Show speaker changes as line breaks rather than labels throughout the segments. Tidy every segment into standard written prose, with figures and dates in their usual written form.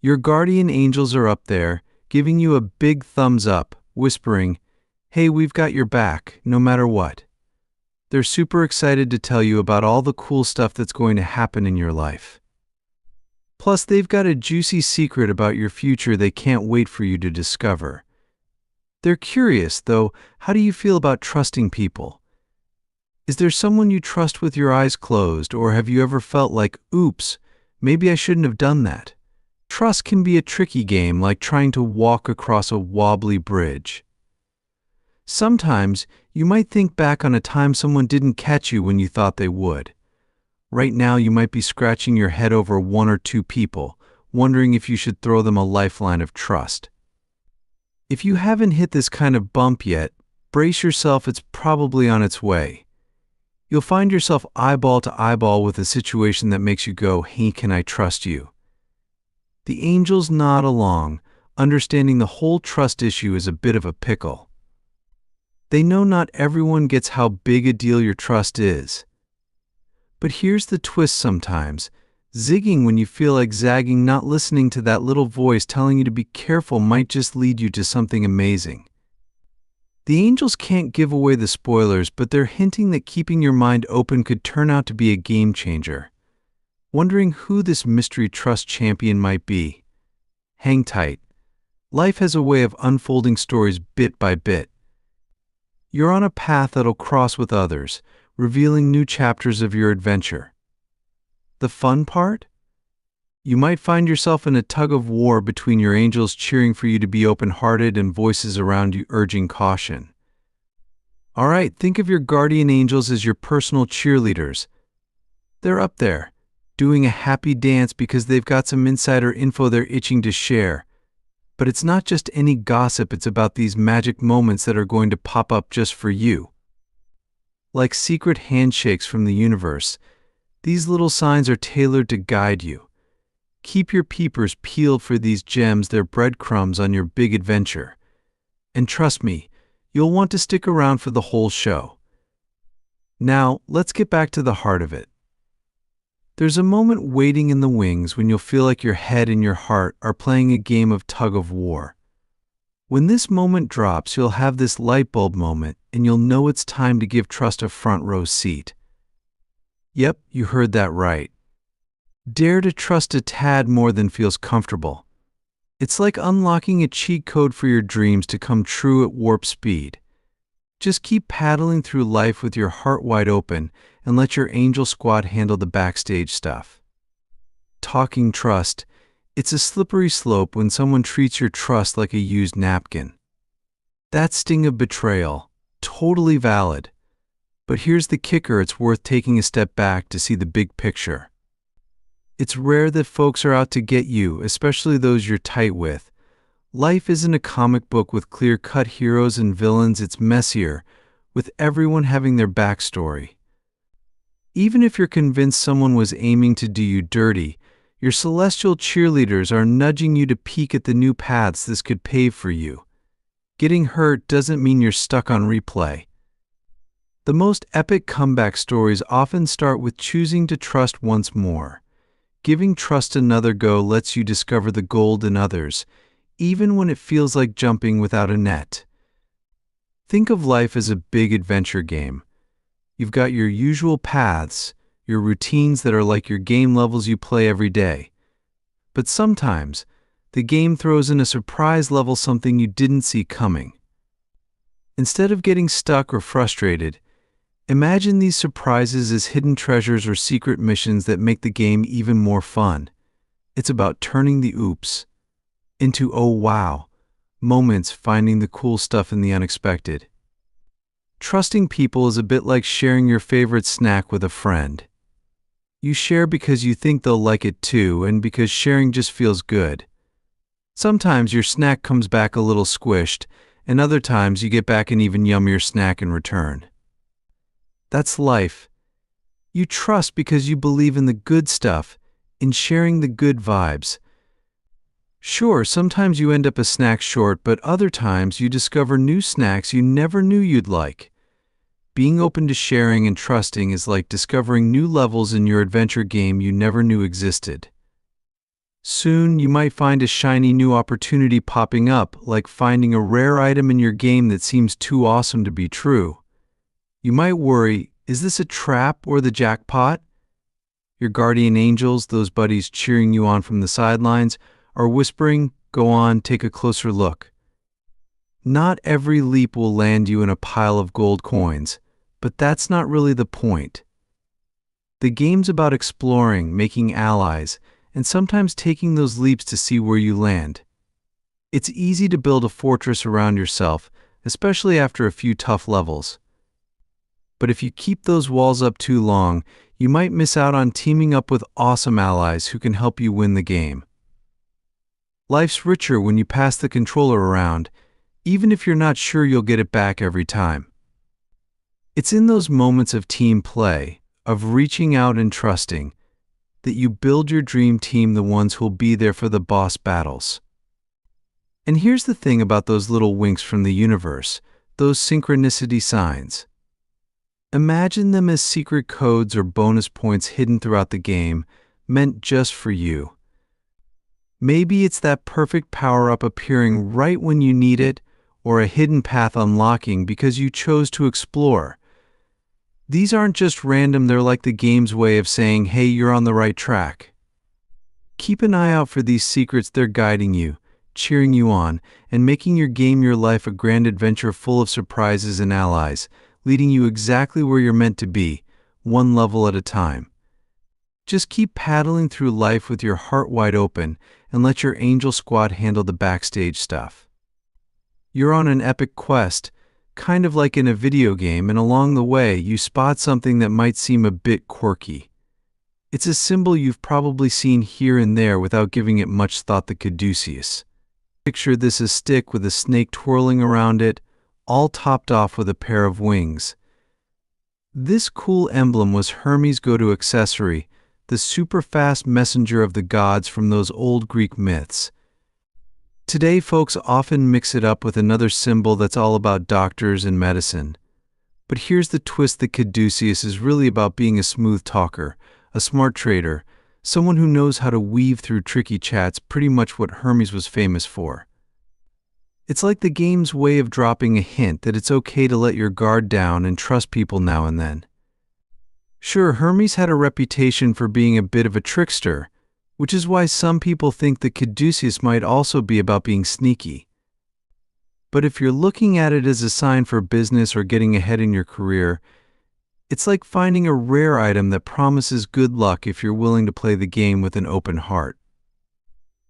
Your guardian angels are up there, giving you a big thumbs up, whispering, "Hey, we've got your back, no matter what." They're super excited to tell you about all the cool stuff that's going to happen in your life. Plus, they've got a juicy secret about your future they can't wait for you to discover. They're curious, though. How do you feel about trusting people? Is there someone you trust with your eyes closed, or have you ever felt like, oops, maybe I shouldn't have done that? Trust can be a tricky game, like trying to walk across a wobbly bridge. Sometimes you might think back on a time someone didn't catch you when you thought they would. Right now you might be scratching your head over one or two people, wondering if you should throw them a lifeline of trust. If you haven't hit this kind of bump yet, brace yourself, it's probably on its way. You'll find yourself eyeball to eyeball with a situation that makes you go, "Hey, can I trust you?" The angels nod along, understanding the whole trust issue is a bit of a pickle. They know not everyone gets how big a deal your trust is. But here's the twist sometimes. Zigging when you feel like zagging, not listening to that little voice telling you to be careful, might just lead you to something amazing. The angels can't give away the spoilers, but they're hinting that keeping your mind open could turn out to be a game changer. Wondering who this mystery trust champion might be? Hang tight. Life has a way of unfolding stories bit by bit. You're on a path that'll cross with others, revealing new chapters of your adventure. The fun part? You might find yourself in a tug of war between your angels cheering for you to be open-hearted and voices around you urging caution. All right, think of your guardian angels as your personal cheerleaders. They're up there, doing a happy dance because they've got some insider info they're itching to share. But it's not just any gossip, it's about these magic moments that are going to pop up just for you. Like secret handshakes from the universe, these little signs are tailored to guide you. Keep your peepers peeled for these gems, they're breadcrumbs on your big adventure. And trust me, you'll want to stick around for the whole show. Now, let's get back to the heart of it. There's a moment waiting in the wings when you'll feel like your head and your heart are playing a game of tug-of-war. When this moment drops, you'll have this light bulb moment, and you'll know it's time to give trust a front row seat. Yep, you heard that right. Dare to trust a tad more than feels comfortable. It's like unlocking a cheat code for your dreams to come true at warp speed. Just keep paddling through life with your heart wide open and let your angel squad handle the backstage stuff. Talking trust, it's a slippery slope when someone treats your trust like a used napkin. That sting of betrayal, totally valid. But here's the kicker, it's worth taking a step back to see the big picture. It's rare that folks are out to get you, especially those you're tight with. Life isn't a comic book with clear-cut heroes and villains, it's messier, with everyone having their backstory. Even if you're convinced someone was aiming to do you dirty, your celestial cheerleaders are nudging you to peek at the new paths this could pave for you. Getting hurt doesn't mean you're stuck on replay. The most epic comeback stories often start with choosing to trust once more. Giving trust another go lets you discover the gold in others, even when it feels like jumping without a net. Think of life as a big adventure game. You've got your usual paths, your routines that are like your game levels you play every day. But sometimes, the game throws in a surprise level, something you didn't see coming. Instead of getting stuck or frustrated, imagine these surprises as hidden treasures or secret missions that make the game even more fun. It's about turning the oops into oh wow moments, finding the cool stuff in the unexpected. Trusting people is a bit like sharing your favorite snack with a friend. You share because you think they'll like it too, and because sharing just feels good. Sometimes your snack comes back a little squished, and other times you get back an even yummier snack in return. That's life. You trust because you believe in the good stuff, in sharing the good vibes. Sure, sometimes you end up a snack short, but other times you discover new snacks you never knew you'd like. Being open to sharing and trusting is like discovering new levels in your adventure game you never knew existed. Soon, you might find a shiny new opportunity popping up, like finding a rare item in your game that seems too awesome to be true. You might worry, is this a trap or the jackpot? Your guardian angels, those buddies cheering you on from the sidelines, are whispering, go on, take a closer look. Not every leap will land you in a pile of gold coins, but that's not really the point. The game's about exploring, making allies, and sometimes taking those leaps to see where you land. It's easy to build a fortress around yourself, especially after a few tough levels. But if you keep those walls up too long, you might miss out on teaming up with awesome allies who can help you win the game. Life's richer when you pass the controller around, even if you're not sure you'll get it back every time. It's in those moments of team play, of reaching out and trusting, that you build your dream team, the ones who'll be there for the boss battles. And here's the thing about those little winks from the universe, those synchronicity signs. Imagine them as secret codes or bonus points hidden throughout the game, meant just for you. Maybe it's that perfect power-up appearing right when you need it, or a hidden path unlocking because you chose to explore. These aren't just random, they're like the game's way of saying, hey, you're on the right track. Keep an eye out for these secrets, they're guiding you, cheering you on, and making your game, your life, a grand adventure full of surprises and allies, leading you exactly where you're meant to be, one level at a time. Just keep paddling through life with your heart wide open and let your angel squad handle the backstage stuff. You're on an epic quest, kind of like in a video game, and along the way you spot something that might seem a bit quirky. It's a symbol you've probably seen here and there without giving it much thought, the caduceus. Picture this: a stick with a snake twirling around it, all topped off with a pair of wings. This cool emblem was Hermes' go-to accessory, the super-fast messenger of the gods from those old Greek myths. Today, folks often mix it up with another symbol that's all about doctors and medicine. But here's the twist: the caduceus is really about being a smooth talker, a smart trader, someone who knows how to weave through tricky chats, pretty much what Hermes was famous for. It's like the game's way of dropping a hint that it's okay to let your guard down and trust people now and then. Sure, Hermes had a reputation for being a bit of a trickster, which is why some people think the caduceus might also be about being sneaky. But if you're looking at it as a sign for business or getting ahead in your career, it's like finding a rare item that promises good luck if you're willing to play the game with an open heart.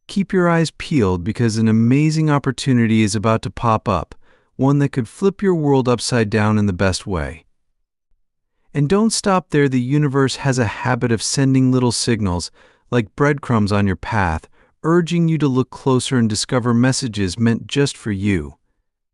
Keep your eyes peeled because an amazing opportunity is about to pop up, one that could flip your world upside down in the best way. And don't stop there. The universe has a habit of sending little signals, like breadcrumbs on your path, urging you to look closer and discover messages meant just for you.